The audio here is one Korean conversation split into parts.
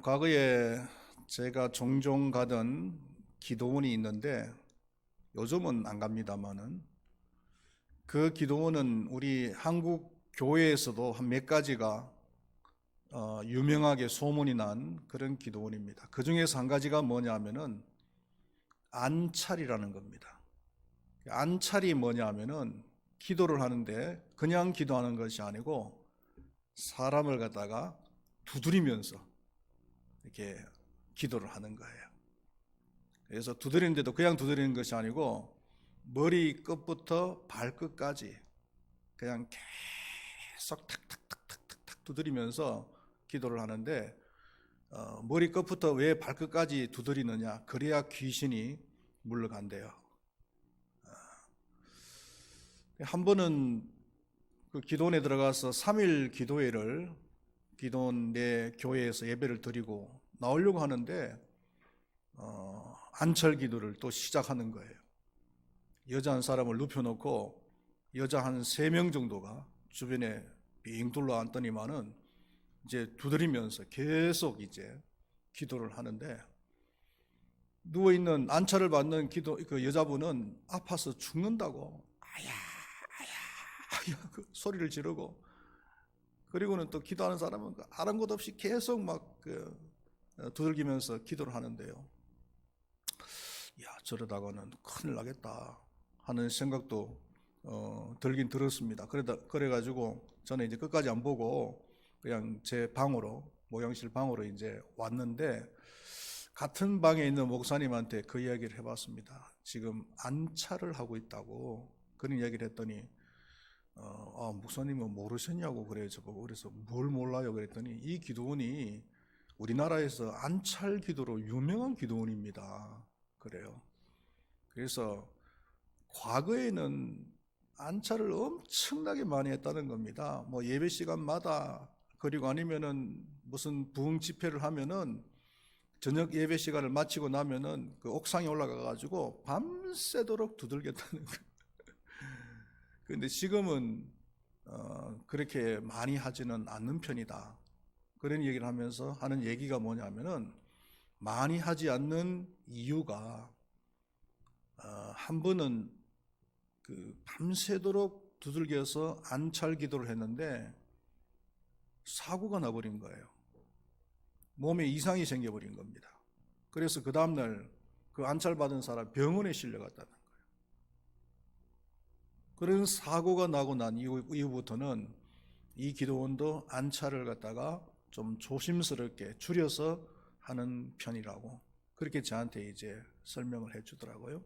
과거에 제가 종종 가던 기도원이 있는데 요즘은 안 갑니다만은 그 기도원은 우리 한국 교회에서도 한 몇 가지가 유명하게 소문이 난 그런 기도원입니다. 그 중에서 한 가지가 뭐냐면은 안찰이라는 겁니다. 안찰이 뭐냐면은 기도를 하는데 그냥 기도하는 것이 아니고 사람을 갖다가 두드리면서 이렇게 기도를 하는 거예요. 그래서 두드리는데도 그냥 두드리는 것이 아니고 머리 끝부터 발끝까지 그냥 계속 탁탁탁탁탁 두드리면서 기도를 하는데 머리 끝부터 왜 발끝까지 두드리느냐? 그래야 귀신이 물러간대요. 한 번은 그 기도원에 들어가서 3일 기도회를 기도원 내 교회에서 예배를 드리고 나오려고 하는데 안철 기도를 또 시작하는 거예요. 여자 한 사람을 눕혀놓고 여자 한 3명 정도가 주변에 빙 둘러 앉더니만은 이제 두드리면서 계속 이제 기도를 하는데 누워있는 안찰을 받는 그 여자분은 아파서 죽는다고 아야 그 소리를 지르고, 그리고는 또 기도하는 사람은 아랑곳 없이 계속 막 두들기면서 기도를 하는데요. 야, 저러다가는 큰일 나겠다 하는 생각도 들긴 들었습니다. 그래가지고 저는 이제 끝까지 안 보고 그냥 제 방으로, 목양실 방으로 이제 왔는데 같은 방에 있는 목사님한테 그 이야기를 해봤습니다. 지금 안찰을 하고 있다고 그런 이야기를 했더니 목사님은 모르셨냐고 그래요. 저보고. 그래서 뭘 몰라요 그랬더니 이 기도원이 우리나라에서 안찰 기도로 유명한 기도원입니다. 그래요. 그래서 과거에는 안찰을 엄청나게 많이 했다는 겁니다. 뭐 예배 시간마다, 그리고 아니면은 무슨 부흥 집회를 하면은 저녁 예배 시간을 마치고 나면은 그 옥상에 올라가 가지고 밤새도록 두들겼다는 거예요. 그런데 지금은 그렇게 많이 하지는 않는 편이다. 그런 얘기를 하면서 하는 얘기가 뭐냐면은 많이 하지 않는 이유가 한 번은 밤새도록 두들겨서 안찰 기도를 했는데 사고가 나버린 거예요. 몸에 이상이 생겨버린 겁니다. 그래서 그 다음날 그 안찰 받은 사람 병원에 실려갔다는 거예요. 그런 사고가 나고 난 이후부터는 이 기도원도 안찰을 갖다가 좀 조심스럽게 줄여서 하는 편이라고 그렇게 저한테 이제 설명을 해주더라고요.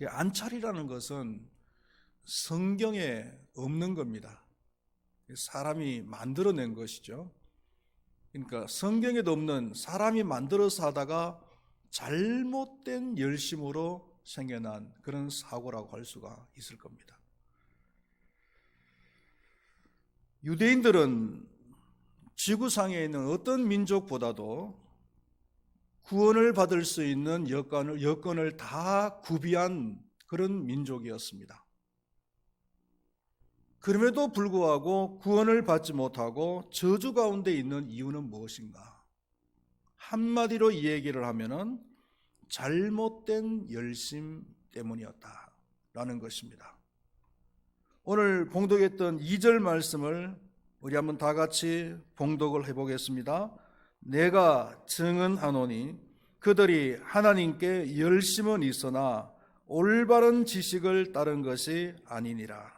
안찰이라는 것은 성경에 없는 겁니다. 사람이 만들어낸 것이죠. 그러니까 성경에도 없는, 사람이 만들어서 하다가 잘못된 열심으로 생겨난 그런 사고라고 할 수가 있을 겁니다. 유대인들은 지구상에 있는 어떤 민족보다도 구원을 받을 수 있는 여건을 다 구비한 그런 민족이었습니다. 그럼에도 불구하고 구원을 받지 못하고 저주 가운데 있는 이유는 무엇인가? 한마디로 이 얘기를 하면은 잘못된 열심 때문이었다라는 것입니다. 오늘 봉독했던 2절 말씀을 우리 한번 다 같이 봉독을 해보겠습니다. 내가 증언하노니 그들이 하나님께 열심은 있으나 올바른 지식을 따른 것이 아니니라.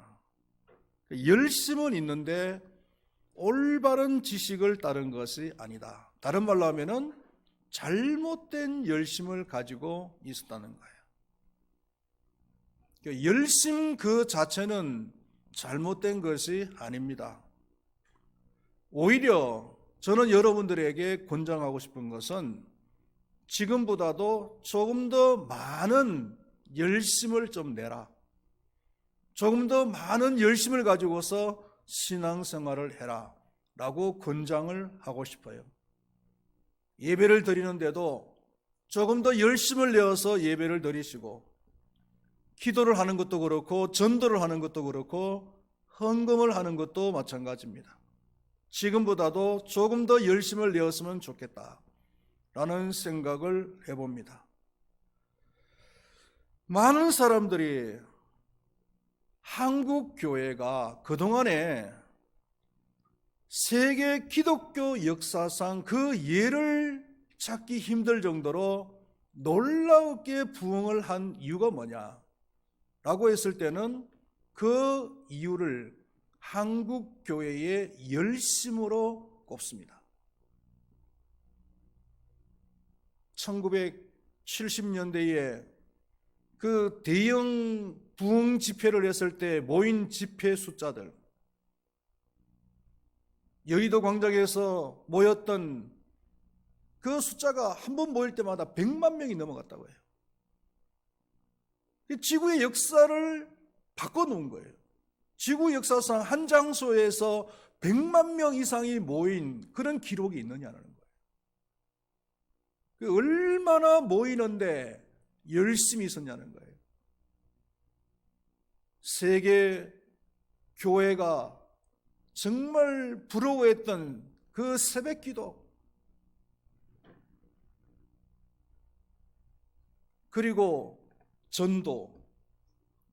열심은 있는데 올바른 지식을 따른 것이 아니다. 다른 말로 하면은 잘못된 열심을 가지고 있었다는 거예요. 열심 그 자체는 잘못된 것이 아닙니다. 오히려 저는 여러분들에게 권장하고 싶은 것은 지금보다도 조금 더 많은 열심을 좀 내라. 조금 더 많은 열심을 가지고서 신앙생활을 해라 라고 권장을 하고 싶어요. 예배를 드리는데도 조금 더 열심을 내어서 예배를 드리시고, 기도를 하는 것도 그렇고 전도를 하는 것도 그렇고 헌금을 하는 것도 마찬가지입니다. 지금보다도 조금 더 열심을 내었으면 좋겠다라는 생각을 해봅니다. 많은 사람들이 한국 교회가 그동안에 세계 기독교 역사상 그 예를 찾기 힘들 정도로 놀랍게 부흥을 한 이유가 뭐냐라고 했을 때는 그 이유를 한국 교회의 열심으로 꼽습니다. 1970년대에 그 대형 부흥 집회를 했을 때 모인 집회 숫자들, 여의도 광장에서 모였던 그 숫자가 한 번 모일 때마다 100만 명이 넘어갔다고 해요. 지구의 역사를 바꿔놓은 거예요. 지구 역사상 한 장소에서 100만 명 이상이 모인 그런 기록이 있느냐는 거예요. 얼마나 모이는데 열심히 있었냐는 거예요. 세계 교회가 정말 부러워했던 그 새벽 기도, 그리고 전도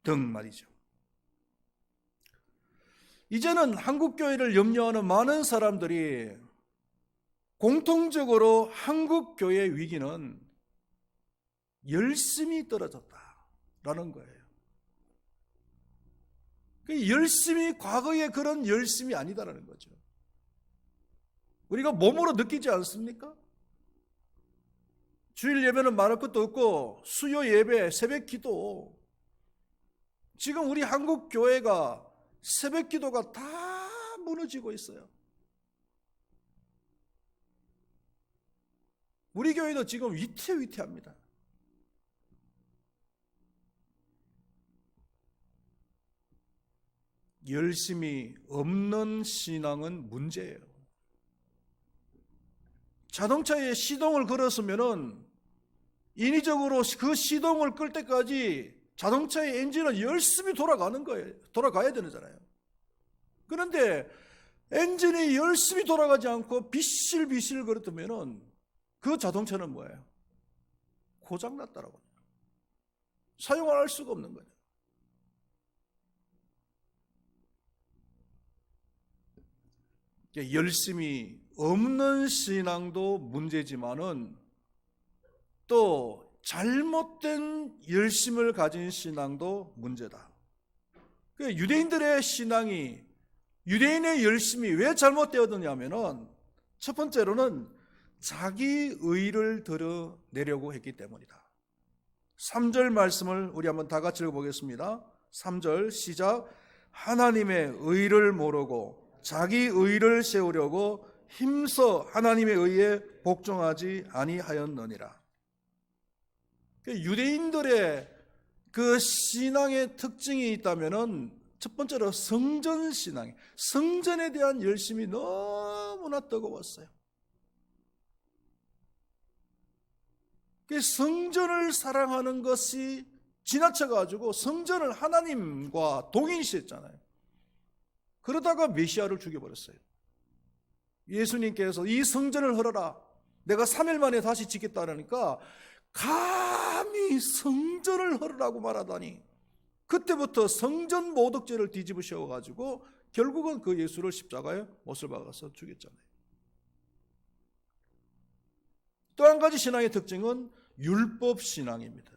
등 말이죠. 이제는 한국교회를 염려하는 많은 사람들이 공통적으로 한국교회의 위기는 열심히 떨어졌다라는 거예요. 열심히 과거의 그런 열심이 아니다라는 거죠. 우리가 몸으로 느끼지 않습니까? 주일 예배는 말할 것도 없고 수요 예배, 새벽 기도, 지금 우리 한국 교회가 새벽 기도가 다 무너지고 있어요. 우리 교회도 지금 위태위태합니다. 열심이 없는 신앙은 문제예요. 자동차에 시동을 걸었으면은 인위적으로 그 시동을 끌 때까지 자동차의 엔진은 열심히 돌아가는 거예요. 돌아가야 되잖아요. 그런데 엔진이 열심히 돌아가지 않고 비실비실 거렸으면은 그 자동차는 뭐예요? 고장났다라고. 사용할 수가 없는 거예요. 열심히 없는 신앙도 문제지만은 또 잘못된 열심을 가진 신앙도 문제다. 유대인들의 신앙이, 유대인의 열심이 왜 잘못되었느냐면은 첫 번째로는 자기 의를 드러내려고 했기 때문이다. 3절 말씀을 우리 한번 다 같이 읽어보겠습니다. 3절 시작. 하나님의 의를 모르고 자기 의를 세우려고 힘써 하나님의 의에 복종하지 아니하였느니라. 유대인들의 그 신앙의 특징이 있다면은 첫 번째로 성전 신앙, 성전에 대한 열심이 너무나 뜨거웠어요. 성전을 사랑하는 것이 지나쳐가지고 성전을 하나님과 동일시했잖아요. 그러다가 메시아를 죽여버렸어요. 예수님께서 이 성전을 헐어라, 내가 3일 만에 다시 짓겠다니까 감히 성전을 헐으라고 말하다니, 그때부터 성전 모독죄를 뒤집어 씌워가지고 결국은 그 예수를 십자가에 못을 박아서 죽였잖아요. 또 한 가지 신앙의 특징은 율법 신앙입니다.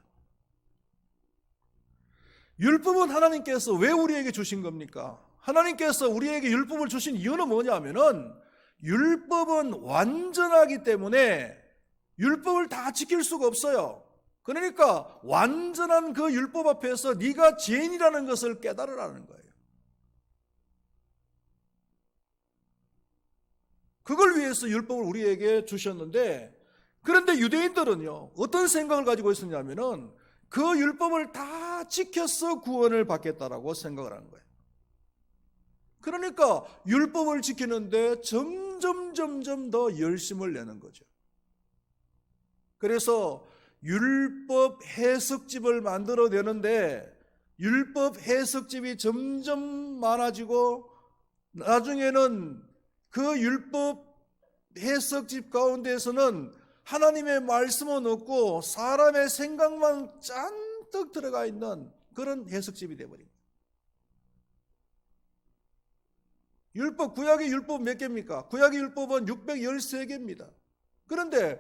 율법은 하나님께서 왜 우리에게 주신 겁니까? 하나님께서 우리에게 율법을 주신 이유는 뭐냐면은 율법은 완전하기 때문에 율법을 다 지킬 수가 없어요. 그러니까 완전한 그 율법 앞에서 네가 죄인이라는 것을 깨달으라는 거예요. 그걸 위해서 율법을 우리에게 주셨는데, 그런데 유대인들은요, 어떤 생각을 가지고 있었냐면은 그 율법을 다 지켜서 구원을 받겠다라고 생각을 하는 거예요. 그러니까 율법을 지키는데 점점 더 열심을 내는 거죠. 그래서 율법 해석집을 만들어내는데 율법 해석집이 점점 많아지고 나중에는 그 율법 해석집 가운데에서는 하나님의 말씀은 없고 사람의 생각만 잔뜩 들어가 있는 그런 해석집이 되어버립니다. 율법, 구약의 율법 몇 개입니까? 구약의 율법은 613개입니다. 그런데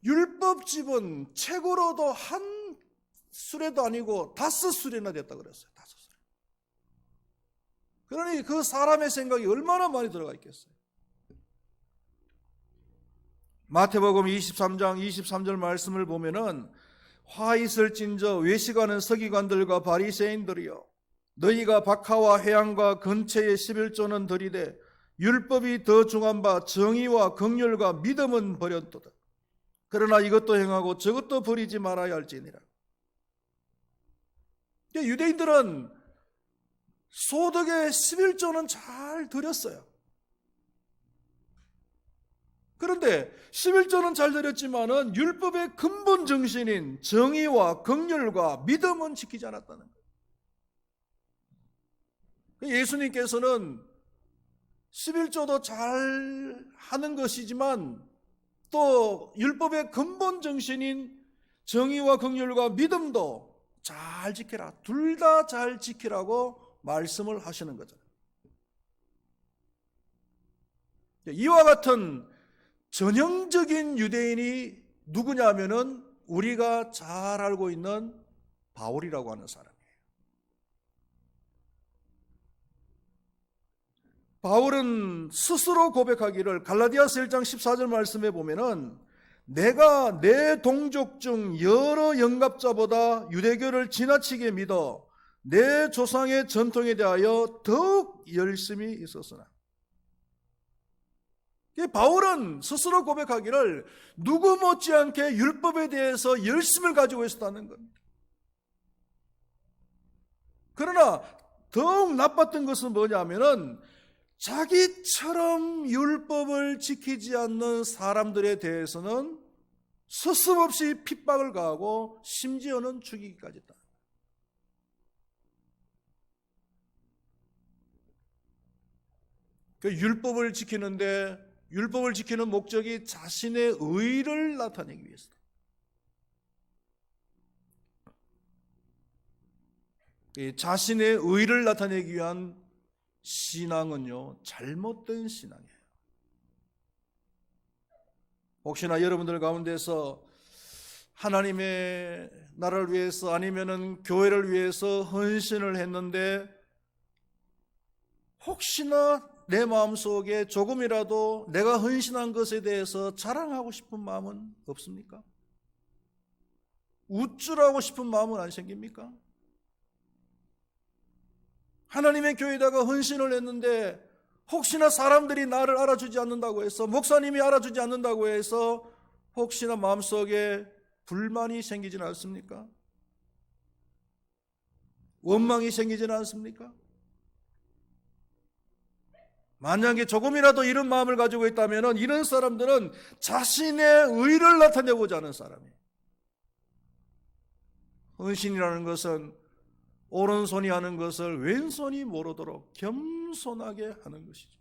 율법집은 책으로도 한 수레도 아니고 5수레나 됐다 그랬어요. 5수레. 그러니 그 사람의 생각이 얼마나 많이 들어가 있겠어요. 마태복음 23장 23절 말씀을 보면은 화 있을진저 외식하는 서기관들과 바리새인들이여 너희가 박하와 회양과 근처의 11조는 들이되 율법이 더 중한 바 정의와 긍휼과 믿음은 버렸도다. 그러나 이것도 행하고 저것도 버리지 말아야 할지니라. 유대인들은 소득의 11조는 잘 드렸어요. 그런데 11조는 잘 드렸지만은 율법의 근본 정신인 정의와 긍휼과 믿음은 지키지 않았다는 거예요. 예수님께서는 11조도 잘 하는 것이지만 또 율법의 근본 정신인 정의와 긍휼과 믿음도 잘 지켜라. 둘 다 잘 지키라고 말씀을 하시는 거죠. 이와 같은 전형적인 유대인이 누구냐면은 우리가 잘 알고 있는 바울이라고 하는 사람이에요. 바울은 스스로 고백하기를 갈라디아서 1장 14절 말씀에 보면은 내가 내 동족 중 여러 영갑자보다 유대교를 지나치게 믿어 내 조상의 전통에 대하여 더욱 열심히 있었으나. 바울은 스스로 고백하기를 누구 못지않게 율법에 대해서 열심을 가지고 있었다는 겁니다. 그러나 더욱 나빴던 것은 뭐냐면은 자기처럼 율법을 지키지 않는 사람들에 대해서는 서슴없이 핍박을 가하고 심지어는 죽이기까지 했다. 그 율법을 지키는데 율법을 지키는 목적이 자신의 의를 나타내기 위해서다. 자신의 의를 나타내기 위한 신앙은요, 잘못된 신앙이에요. 혹시나 여러분들 가운데서 하나님의 나라를 위해서 아니면은 교회를 위해서 헌신을 했는데 혹시나 내 마음속에 조금이라도 내가 헌신한 것에 대해서 자랑하고 싶은 마음은 없습니까? 우쭐하고 싶은 마음은 안 생깁니까? 하나님의 교회에다가 헌신을 했는데 혹시나 사람들이 나를 알아주지 않는다고 해서, 목사님이 알아주지 않는다고 해서 혹시나 마음속에 불만이 생기지는 않습니까? 원망이 생기지는 않습니까? 만약에 조금이라도 이런 마음을 가지고 있다면 이런 사람들은 자신의 의를 나타내고자 하는 사람이에요. 헌신이라는 것은 오른손이 하는 것을 왼손이 모르도록 겸손하게 하는 것이죠.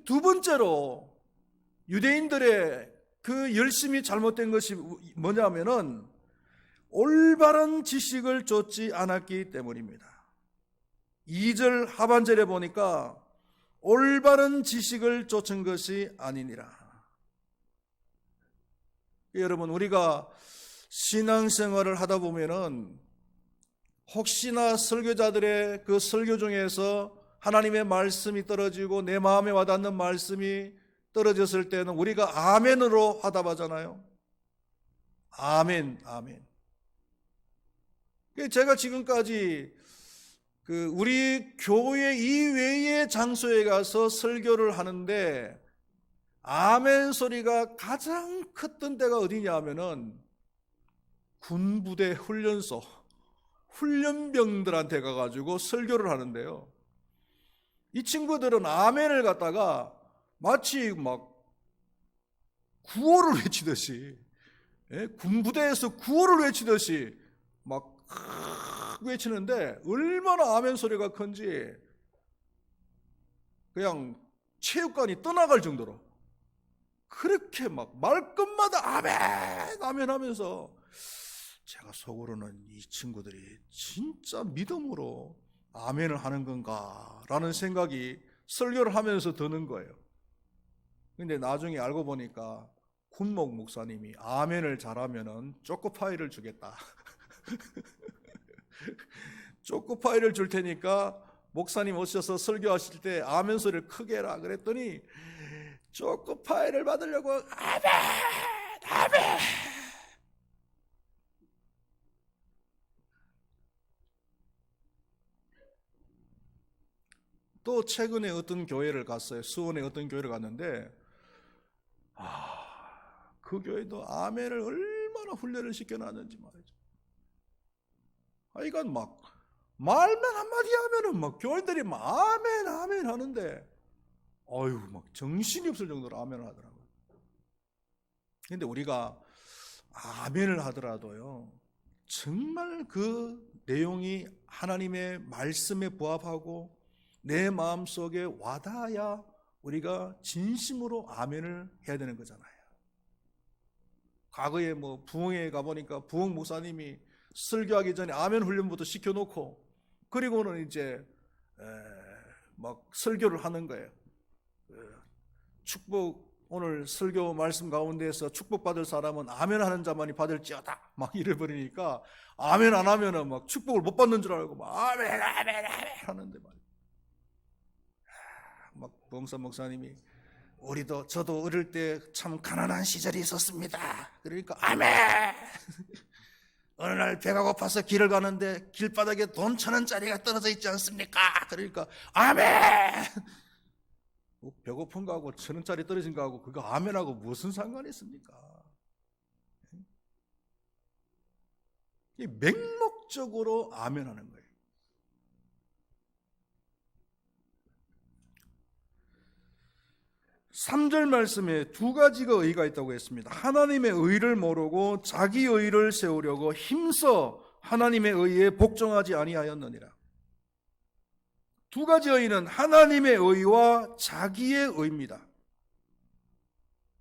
두 번째로 유대인들의 그 열심이 잘못된 것이 뭐냐면은 올바른 지식을 쫓지 않았기 때문입니다. 2절 하반절에 보니까 올바른 지식을 쫓은 것이 아니니라. 여러분, 우리가 신앙생활을 하다 보면은 혹시나 설교자들의 그 설교 중에서 하나님의 말씀이 떨어지고 내 마음에 와닿는 말씀이 떨어졌을 때는 우리가 아멘으로 화답하잖아요. 아멘, 아멘. 제가 지금까지 우리 교회 이외의 장소에 가서 설교를 하는데 아멘 소리가 가장 컸던 데가 어디냐 하면은 군부대 훈련소, 훈련병들한테 가가지고 설교를 하는데요. 이 친구들은 아멘을 갖다가 마치 막 구호를 외치듯이, 군부대에서 구호를 외치듯이 막 외치는데 얼마나 아멘 소리가 큰지 그냥 체육관이 떠나갈 정도로 그렇게 막 말끝마다 아멘 아멘 하면서 제가 속으로는 이 친구들이 진짜 믿음으로 아멘을 하는 건가 라는 생각이 설교를 하면서 드는 거예요. 근데 나중에 알고 보니까 군목 목사님이 아멘을 잘하면은 초코파이를 주겠다. 초코파이를 줄 테니까 목사님 오셔서 설교하실 때 아멘 소리를 크게 해라 그랬더니 초코파이를 받으려고 아멘 아멘. 또 최근에 어떤 교회를 갔어요. 수원에 어떤 교회를 갔는데 그 교회도 아멘을 얼마나 훈련을 시켜놨는지 말이죠. 하여간 막 말만 한마디 하면은 막 교인들이 막 아멘 아멘 하는데 어휴 막 정신이 없을 정도로 아멘을 하더라고요. 근데 우리가 아멘을 하더라도요 정말 그 내용이 하나님의 말씀에 부합하고 내 마음속에 와닿아야 우리가 진심으로 아멘을 해야 되는 거잖아요. 과거에 뭐 부흥회에 가보니까 부흥 목사님이 설교하기 전에 아멘 훈련부터 시켜놓고 그리고는 이제 막 설교를 하는 거예요. 축복 오늘 설교 말씀 가운데에서 축복받을 사람은 아멘 하는 자만이 받을지어다 막 이래버리니까 아멘 안 하면은 막 축복을 못 받는 줄 알고 막 아멘 아멘 아멘 하는데 말이에요. 막 부흥사 목사님이 우리도 저도 어릴 때 참 가난한 시절이 있었습니다. 그러니까 아멘. 어느 날 배가 고파서 길을 가는데 길바닥에 돈 1,000원짜리가 떨어져 있지 않습니까? 그러니까 아멘. 뭐 배고픈 거하고 1,000원짜리 떨어진 거하고 그거 아멘하고 무슨 상관이 있습니까? 맹목적으로 아멘하는 거예요. 3절 말씀에 두 가지가 의의가 있다고 했습니다. 하나님의 의를 모르고 자기 의를 세우려고 힘써 하나님의 의에 복종하지 아니하였느니라. 두 가지 의는 하나님의 의와 자기의 의입니다.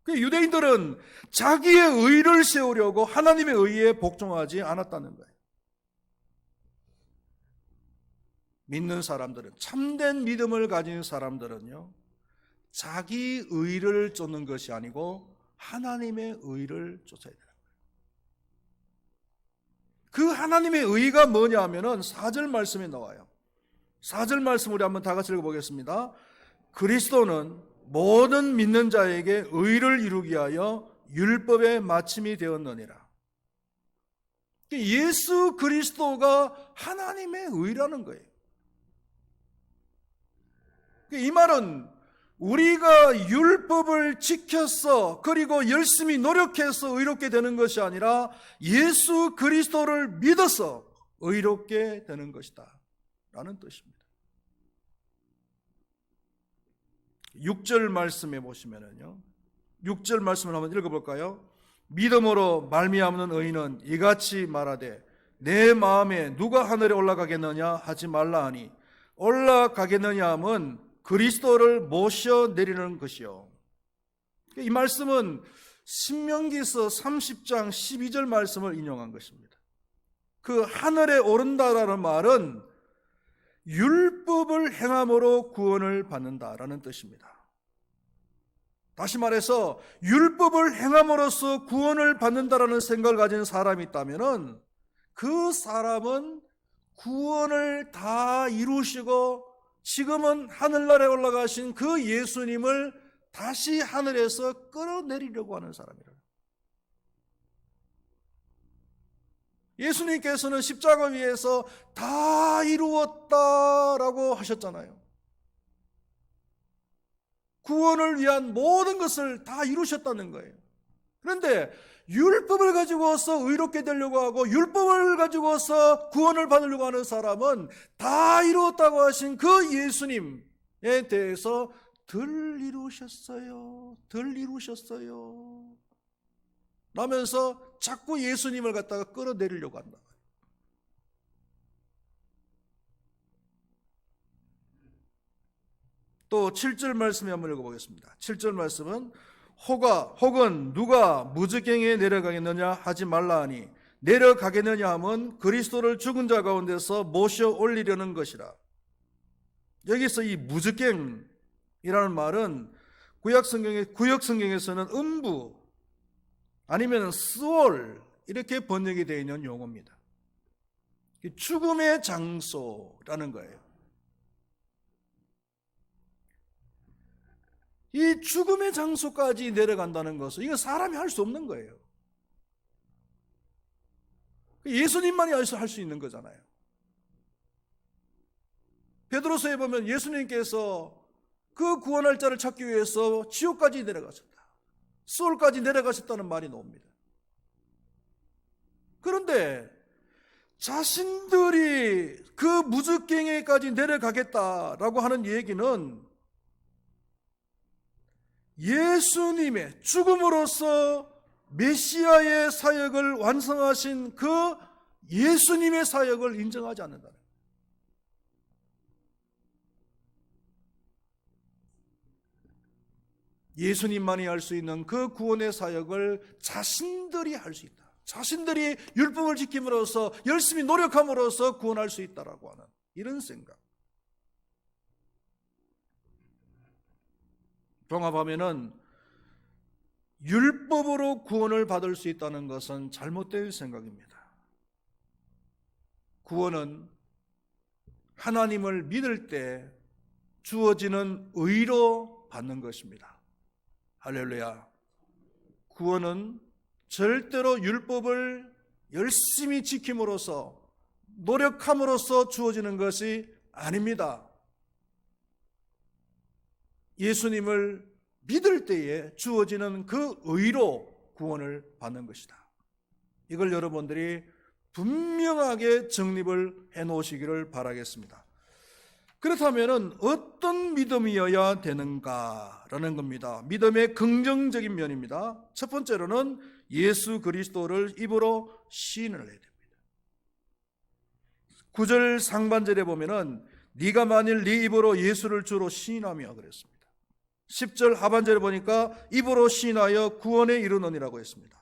유대인들은 자기의 의를 세우려고 하나님의 의에 복종하지 않았다는 거예요. 믿는 사람들은, 참된 믿음을 가진 사람들은요, 자기 의를 쫓는 것이 아니고 하나님의 의를 쫓아야 되는 거예요. 그 하나님의 의가 뭐냐 하면은 4절 말씀에 나와요. 4절 말씀 우리 한번 다 같이 읽어보겠습니다. 그리스도는 모든 믿는 자에게 의를 이루기 위하여 율법의 마침이 되었느니라. 예수 그리스도가 하나님의 의라는 거예요. 이 말은 우리가 율법을 지켜서 그리고 열심히 노력해서 의롭게 되는 것이 아니라 예수 그리스도를 믿어서 의롭게 되는 것이다 라는 뜻입니다. 6절 말씀에 보시면은요, 6절 말씀을 한번 읽어볼까요? 믿음으로 말미암는 의인은 이같이 말하되 내 마음에 누가 하늘에 올라가겠느냐 하지 말라 하니 올라가겠느냐 함은 그리스도를 모셔 내리는 것이요. 이 말씀은 신명기서 30장 12절 말씀을 인용한 것입니다. 그 하늘에 오른다라는 말은 율법을 행함으로 구원을 받는다라는 뜻입니다. 다시 말해서 율법을 행함으로써 구원을 받는다라는 생각을 가진 사람이 있다면 그 사람은 구원을 다 이루시고 지금은 하늘나라에 올라가신 그 예수님을 다시 하늘에서 끌어내리려고 하는 사람이라. 예수님께서는 십자가 위에서 다 이루었다라고 하셨잖아요. 구원을 위한 모든 것을 다 이루셨다는 거예요. 그런데 율법을 가지고서 의롭게 되려고 하고 율법을 가지고서 구원을 받으려고 하는 사람은 다 이루었다고 하신 그 예수님에 대해서 덜 이루셨어요. 덜 이루셨어요. 라면서 자꾸 예수님을 갖다가 끌어내리려고 한다. 또 7절 말씀에 한번 읽어보겠습니다. 7절 말씀은 혹은 누가 무저갱에 내려가겠느냐 하지 말라 하니 내려가겠느냐 하면 그리스도를 죽은 자 가운데서 모셔 올리려는 것이라. 여기서 이 무저갱이라는 말은 구약 성경에서는 음부 아니면 스올 이렇게 번역이 되어 있는 용어입니다. 죽음의 장소라는 거예요. 이 죽음의 장소까지 내려간다는 것은 이거 사람이 할 수 없는 거예요. 예수님만이 할 수 있는 거잖아요. 베드로서에 보면 예수님께서 그 구원할 자를 찾기 위해서 지옥까지 내려가셨다. 수월까지 내려가셨다는 말이 나옵니다. 그런데 자신들이 그 무저갱에까지 내려가겠다라고 하는 얘기는 예수님의 죽음으로써 메시아의 사역을 완성하신 그 예수님의 사역을 인정하지 않는다는 거예요. 예수님만이 할 수 있는 그 구원의 사역을 자신들이 할 수 있다. 자신들이 율법을 지킴으로써 열심히 노력함으로써 구원할 수 있다라고 하는 이런 생각. 종합하면은 율법으로 구원을 받을 수 있다는 것은 잘못된 생각입니다. 구원은 하나님을 믿을 때 주어지는 의로 받는 것입니다. 할렐루야. 구원은 절대로 율법을 열심히 지킴으로써 노력함으로써 주어지는 것이 아닙니다. 예수님을 믿을 때에 주어지는 그 의로 구원을 받는 것이다. 이걸 여러분들이 분명하게 정립을 해 놓으시기를 바라겠습니다. 그렇다면 어떤 믿음이어야 되는가라는 겁니다. 믿음의 긍정적인 면입니다. 첫 번째로는 예수 그리스도를 입으로 시인을 해야 됩니다. 9절 상반절에 보면은 네가 만일 네 입으로 예수를 주로 시인하며 그랬습니다. 10절 하반절에 보니까 입으로 시인하여 구원에 이르느니라고 했습니다.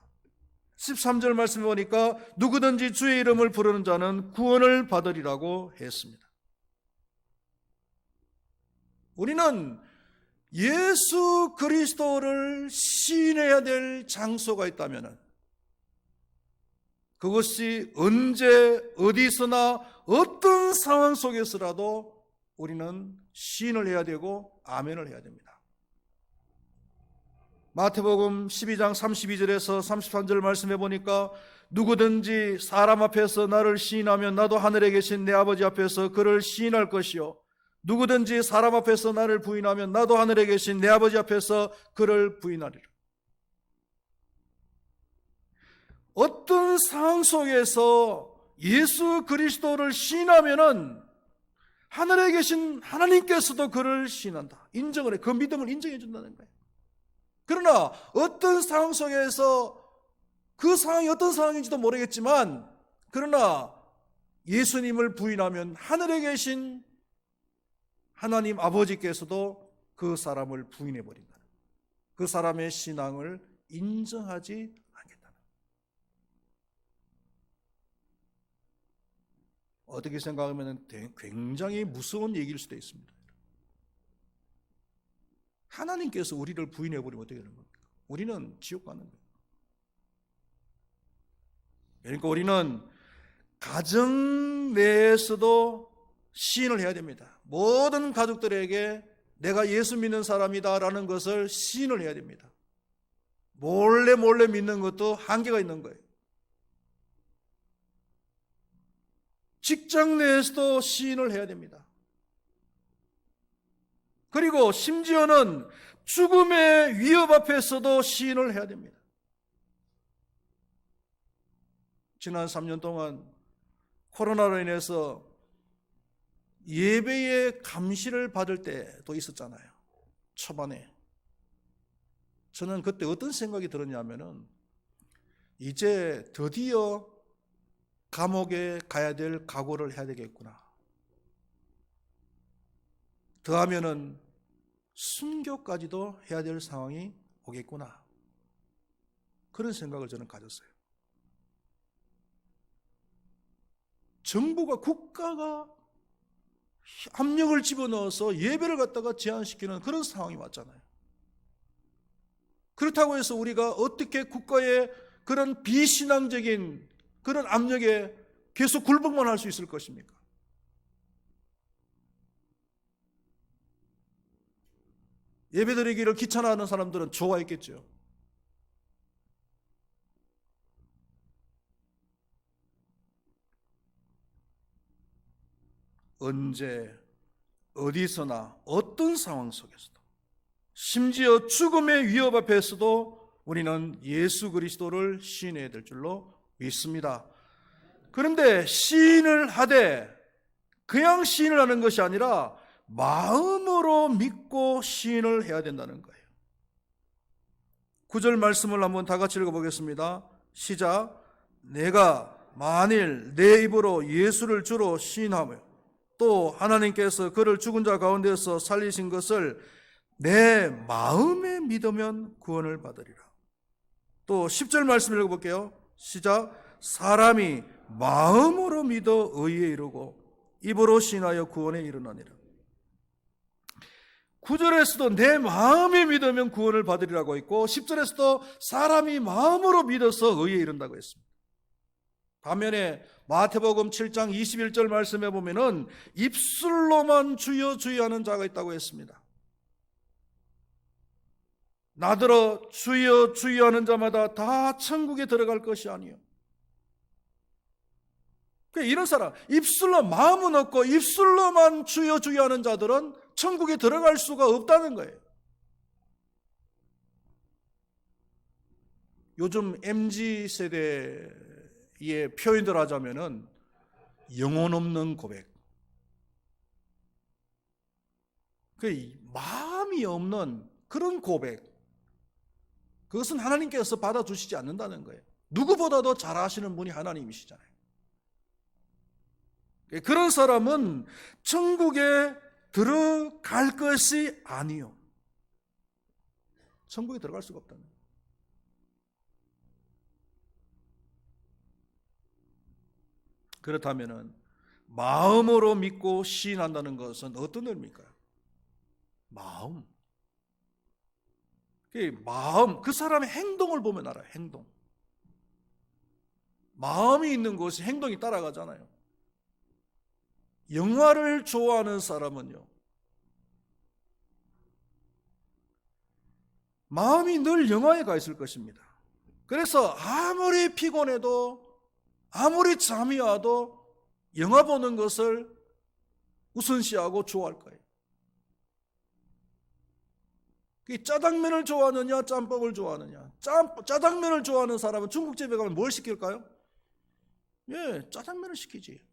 13절 말씀에 보니까 누구든지 주의 이름을 부르는 자는 구원을 받으리라고 했습니다. 우리는 예수 그리스도를 시인해야 될 장소가 있다면 그것이 언제 어디서나 어떤 상황 속에서라도 우리는 시인을 해야 되고 아멘을 해야 됩니다. 마태복음 12장 32절에서 33절 말씀해 보니까 누구든지 사람 앞에서 나를 시인하면 나도 하늘에 계신 내 아버지 앞에서 그를 시인할 것이요 누구든지 사람 앞에서 나를 부인하면 나도 하늘에 계신 내 아버지 앞에서 그를 부인하리라. 어떤 상황 속에서 예수 그리스도를 시인하면은 하늘에 계신 하나님께서도 그를 시인한다. 인정을 해. 그 믿음을 인정해 준다는 거예요. 그러나 어떤 상황 속에서 그 상황이 어떤 상황인지도 모르겠지만 그러나 예수님을 부인하면 하늘에 계신 하나님 아버지께서도 그 사람을 부인해 버린다. 그 사람의 신앙을 인정하지 않겠다. 어떻게 생각하면 굉장히 무서운 얘기일 수도 있습니다. 하나님께서 우리를 부인해 버리면 어떻게 되는 겁니까? 우리는 지옥 가는 거예요. 그러니까 우리는 가정 내에서도 시인을 해야 됩니다. 모든 가족들에게 내가 예수 믿는 사람이다라는 것을 시인을 해야 됩니다. 몰래 믿는 것도 한계가 있는 거예요. 직장 내에서도 시인을 해야 됩니다. 그리고 심지어는 죽음의 위협 앞에서도 시인을 해야 됩니다. 지난 3년 동안 코로나로 인해서 예배의 감시를 받을 때도 있었잖아요. 초반에. 저는 그때 어떤 생각이 들었냐면은 이제 드디어 감옥에 가야 될 각오를 해야 되겠구나. 더하면은 순교까지도 해야 될 상황이 오겠구나. 그런 생각을 저는 가졌어요. 정부가, 국가가 압력을 집어넣어서 예배를 갖다가 제한시키는 그런 상황이 왔잖아요. 그렇다고 해서 우리가 어떻게 국가의 그런 비신앙적인 그런 압력에 계속 굴복만 할 수 있을 것입니까? 예배드리기를 귀찮아하는 사람들은 좋아했겠죠. 언제 어디서나 어떤 상황 속에서도, 심지어 죽음의 위협 앞에서도 우리는 예수 그리스도를 시인해야 될 줄로 믿습니다. 그런데 시인을 하되 그냥 시인을 하는 것이 아니라 마음으로 믿고 시인을 해야 된다는 거예요. 9절 말씀을 한번 다 같이 읽어보겠습니다. 시작. 내가 만일 내 입으로 예수를 주로 시인하며 또 하나님께서 그를 죽은 자 가운데서 살리신 것을 내 마음에 믿으면 구원을 받으리라. 또 10절 말씀 읽어볼게요. 시작. 사람이 마음으로 믿어 의에 이르고 입으로 시인하여 구원에 이르느니라. 9절에서도 내 마음에 믿으면 구원을 받으리라고 했고 10절에서도 사람이 마음으로 믿어서 의에 이른다고 했습니다. 반면에 마태복음 7장 21절 말씀에 보면은 입술로만 주여 주여 하는 자가 있다고 했습니다. 나더러 주여 주여 하는 자마다 다 천국에 들어갈 것이 아니요. 이런 사람, 입술로 마음은 없고 입술로만 주여 주여 하는 자들은 천국에 들어갈 수가 없다는 거예요. 요즘 MZ세대의 표현들 하자면은 영혼 없는 고백. 마음이 없는 그런 고백. 그것은 하나님께서 받아주시지 않는다는 거예요. 누구보다도 잘 아시는 분이 하나님이시잖아요. 그런 사람은 천국에 들어갈 것이 아니요. 천국에 들어갈 수가 없다는 거예요. 그렇다면 마음으로 믿고 시인한다는 것은 어떤 의미입니까? 마음. 마음, 그 사람의 행동을 보면 알아요. 행동. 마음이 있는 곳이 행동이 따라가잖아요. 영화를 좋아하는 사람은요, 마음이 늘 영화에 가 있을 것입니다. 그래서 아무리 피곤해도 아무리 잠이 와도 영화 보는 것을 우선시하고 좋아할 거예요. 짜장면을 좋아하느냐 짬뽕을 좋아하느냐. 짜장면을 좋아하는 사람은 중국집에 가면 뭘 시킬까요? 예, 짜장면을 시키지.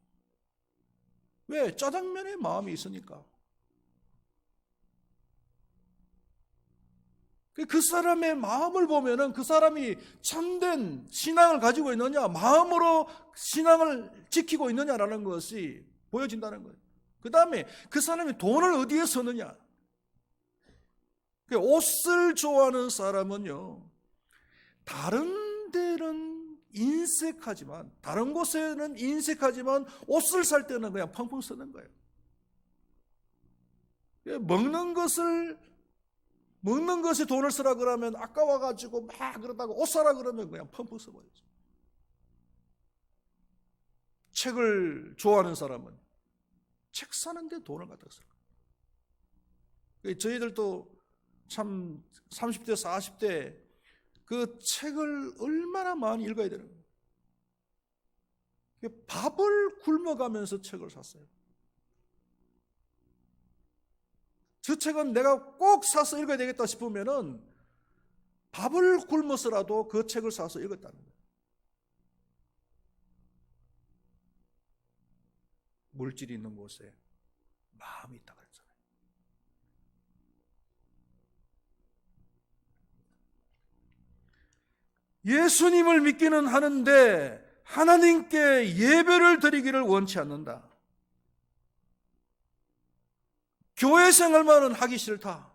왜? 짜장면에 마음이 있으니까. 그 사람의 마음을 보면은 그 사람이 참된 신앙을 가지고 있느냐, 마음으로 신앙을 지키고 있느냐라는 것이 보여진다는 거예요. 그 다음에 그 사람이 돈을 어디에 쓰느냐. 옷을 좋아하는 사람은요, 다른 데는 인색하지만, 다른 곳에는 인색하지만 옷을 살 때는 그냥 펑펑 쓰는 거예요. 먹는 것에 돈을 쓰라 그러면 아까워가지고 막 그러다가 옷 사라 그러면 그냥 펑펑 써버리죠. 책을 좋아하는 사람은 책 사는데 돈을 갖다 써요. 저희들도 참 30대, 40대 그 책을 얼마나 많이 읽어야 되는 거예요. 밥을 굶어가면서 책을 샀어요. 저 책은 내가 꼭 사서 읽어야 되겠다 싶으면은 밥을 굶어서라도 그 책을 사서 읽었다는 거예요. 물질이 있는 곳에 마음이 있다 그랬잖아요. 예수님을 믿기는 하는데 하나님께 예배를 드리기를 원치 않는다. 교회 생활만은 하기 싫다.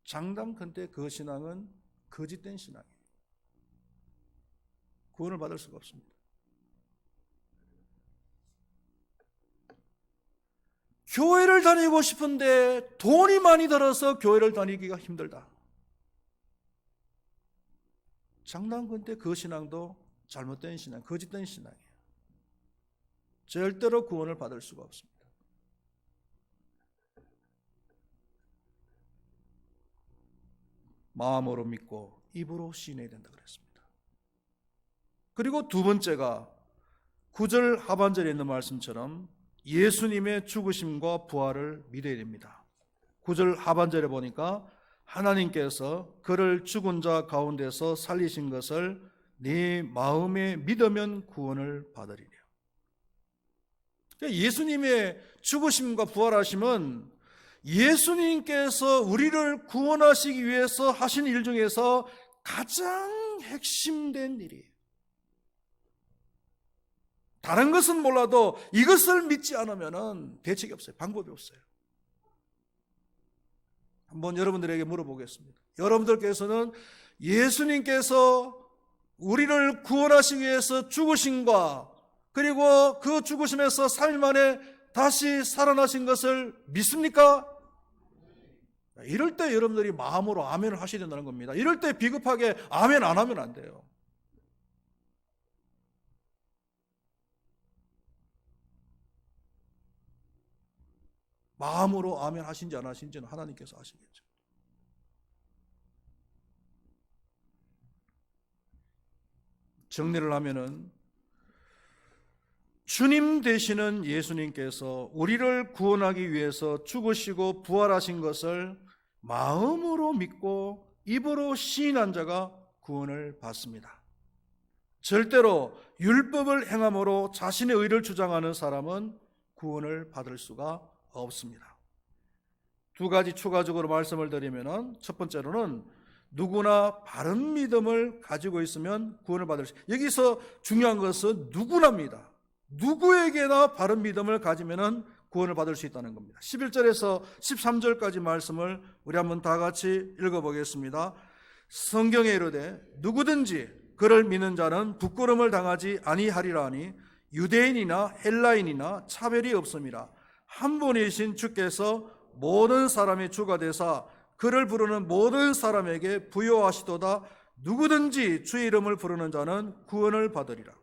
장담컨대 그 신앙은 거짓된 신앙이에요. 구원을 받을 수가 없습니다. 교회를 다니고 싶은데 돈이 많이 들어서 교회를 다니기가 힘들다. 장담컨대 그 신앙도 잘못된 신앙, 거짓된 신앙이에요. 절대로 구원을 받을 수가 없습니다. 마음으로 믿고 입으로 시인해야 된다 그랬습니다. 그리고 두 번째가 9절 하반절에 있는 말씀처럼 예수님의 죽으심과 부활을 믿어야 됩니다. 9절 하반절에 보니까 하나님께서 그를 죽은 자 가운데서 살리신 것을 네 마음에 믿으면 구원을 받으리라. 예수님의 죽으심과 부활하심은 예수님께서 우리를 구원하시기 위해서 하신 일 중에서 가장 핵심된 일이에요. 다른 것은 몰라도 이것을 믿지 않으면 대책이 없어요. 방법이 없어요. 한번 여러분들에게 물어보겠습니다. 여러분들께서는 예수님께서 우리를 구원하시기 위해서 죽으심과 그리고 그 죽으심에서 3일 만에 다시 살아나신 것을 믿습니까? 이럴 때 여러분들이 마음으로 아멘을 하셔야 된다는 겁니다. 이럴 때 비겁하게 아멘 안 하면 안 돼요. 마음으로 아멘 하신지 안 하신지는 하나님께서 아시겠죠. 정리를 하면은 주님 되시는 예수님께서 우리를 구원하기 위해서 죽으시고 부활하신 것을 마음으로 믿고 입으로 시인한 자가 구원을 받습니다. 절대로 율법을 행함으로 자신의 의를 주장하는 사람은 구원을 받을 수가 없습니다. 두 가지 추가적으로 말씀을 드리면 첫 번째로는 누구나 바른 믿음을 가지고 있으면 구원을 받을 수 있습니다. 여기서 중요한 것은 누구나입니다. 누구에게나 바른 믿음을 가지면 구원을 받을 수 있다는 겁니다. 11절에서 13절까지 말씀을 우리 한번 다 같이 읽어보겠습니다. 성경에 이르되 누구든지 그를 믿는 자는 부끄러움을 당하지 아니하리라 하니 유대인이나 헬라인이나 차별이 없음이라. 한 분이신 주께서 모든 사람의 주가 되사 그를 부르는 모든 사람에게 부여하시도다. 누구든지 주의 이름을 부르는 자는 구원을 받으리라.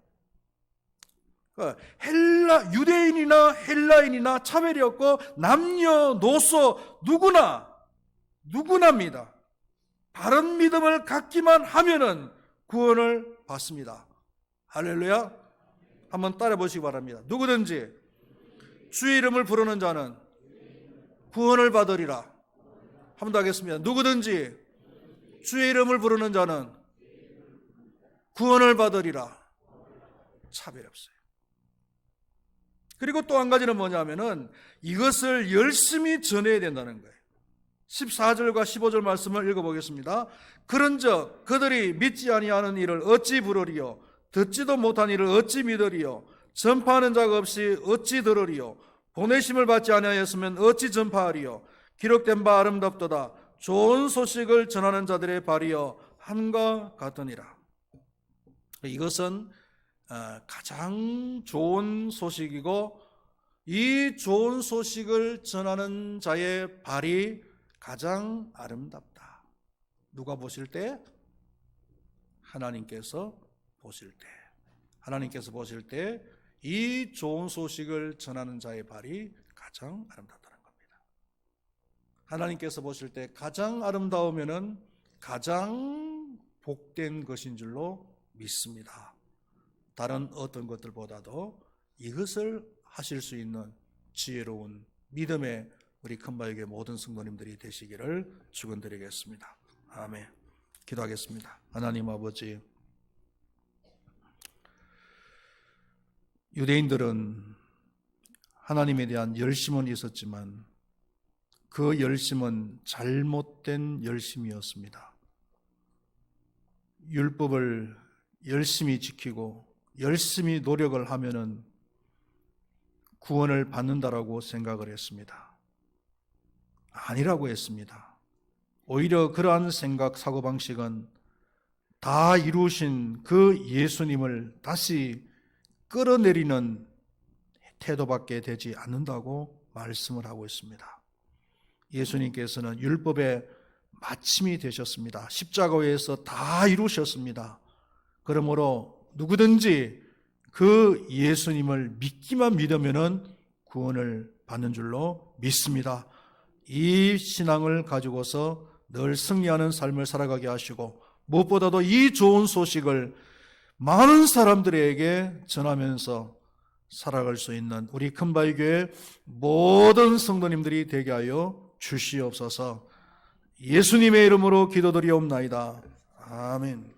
유대인이나 헬라인이나 차별이 없고 남녀노소 누구나입니다. 바른 믿음을 갖기만 하면은 구원을 받습니다. 할렐루야. 한번 따라 보시기 바랍니다. 누구든지 주의 이름을 부르는 자는 구원을 받으리라. 한 번 더 하겠습니다. 누구든지 주의 이름을 부르는 자는 구원을 받으리라. 차별 없어요. 그리고 또 한 가지는 뭐냐면은 이것을 열심히 전해야 된다는 거예요. 14절과 15절 말씀을 읽어보겠습니다. 그런즉 그들이 믿지 아니하는 일을 어찌 부르리요? 듣지도 못한 일을 어찌 믿으리요? 전파하는 자가 없이 어찌 들으리요? 보내심을 받지 아니하였으면 어찌 전파하리요? 기록된 바 아름답도다. 좋은 소식을 전하는 자들의 발이여 함과 같으니라. 이것은 가장 좋은 소식이고 이 좋은 소식을 전하는 자의 발이 가장 아름답다. 누가 보실 때? 하나님께서 보실 때 이 좋은 소식을 전하는 자의 발이 가장 아름답다는 겁니다. 하나님께서 보실 때 가장 아름다우면은 가장 복된 것인 줄로 믿습니다. 다른 어떤 것들보다도 이것을 하실 수 있는 지혜로운 믿음의 우리 큰바위교회 모든 성도님들이 되시기를 축원드리겠습니다. 아멘. 기도하겠습니다. 하나님 아버지, 유대인들은 하나님에 대한 열심은 있었지만 그 열심은 잘못된 열심이었습니다. 율법을 열심히 지키고 열심히 노력을 하면은 구원을 받는다라고 생각을 했습니다. 아니라고 했습니다. 오히려 그러한 생각, 사고방식은 다 이루신 그 예수님을 다시 끌어내리는 태도밖에 되지 않는다고 말씀을 하고 있습니다. 예수님께서는 율법의 마침이 되셨습니다. 십자가에서 다 이루셨습니다. 그러므로 누구든지 그 예수님을 믿기만 믿으면 구원을 받는 줄로 믿습니다. 이 신앙을 가지고서 늘 승리하는 삶을 살아가게 하시고, 무엇보다도 이 좋은 소식을 많은 사람들에게 전하면서 살아갈 수 있는 우리 큰바위교회 모든 성도님들이 되게 하여 주시옵소서. 예수님의 이름으로 기도드리옵나이다. 아멘.